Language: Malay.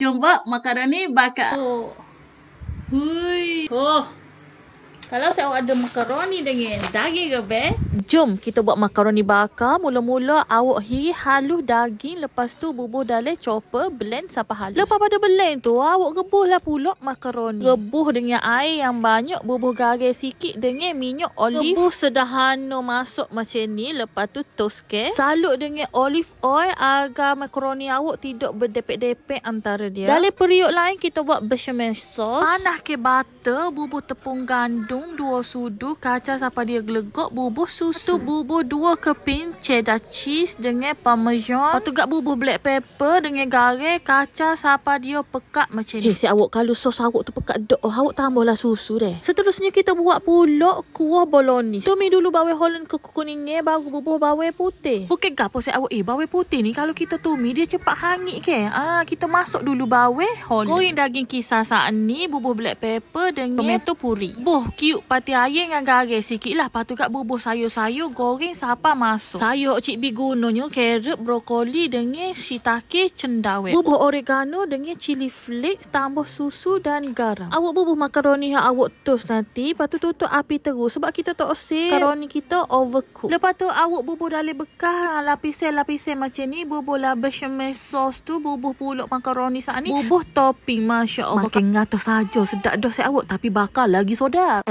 Jom buat makaroni bakar. Hui. Kalau saya ada makaroni dengan daging ke be? Jom kita buat makaroni bakar. Mula-mula awak hiri halus daging. Lepas tu bubuh dalam chopper, blend sampai halus. Lepas pada blend tu, awak rebuhlah pula makaroni. Rebuh dengan air yang banyak, bubuh garam sikit dengan minyak olive. Rebuh sederhana masuk macam ni. Lepas tu toast ke. Salut dengan olive oil agar makaroni awak tidak berdepek-depek antara dia. Dalam periuk lain kita buat bechamel sauce. Panah ke butter, bubuh tepung gandum 2 sudu, kacang sampai dia gelegok, bubuh susu, bubuh 2 keping cheddar cheese dengan parmesan. Lepas tu gak bubuh black pepper dengan garam, kacang sampai dia pekat macam ni. Si awak kalau sos awak tu pekat dok, awak tambahlah susu deh. Seterusnya kita buat pula kuah bolognese. Tumi dulu bawang holland ke kuningnya, baru bubuh bawang putih. Bukan gapo si awak bawang putih ni kalau kita tumi dia cepat hangit ke. Kita masuk dulu bawang holland. Goreng daging kisar saat ni, bubuh black pepper dengan tomato puri. Boh pati air dengan garam sikit lah. Lepas tu kat bubuh sayur-sayur goreng sampai masuk. Sayur Cik B gunanya carrot, brokoli dengan shiitake cendawan. Bubuh oregano dengan chili flakes, tambah susu dan garam. Awak bubuh makaroni yang awak toast nanti. Lepas tu tutup api terus sebab kita tak usik makaroni kita overcook. Lepas tu awak bubuh dalam bekas lapisan-lapisan macam ni. Bubuh lah bechamel sauce tu. Bubuh pulak makaroni saat ni. Bubuh topping, Masya Allah. Makin ngatas saja sedap dah saya awak, tapi bakar lagi sedap.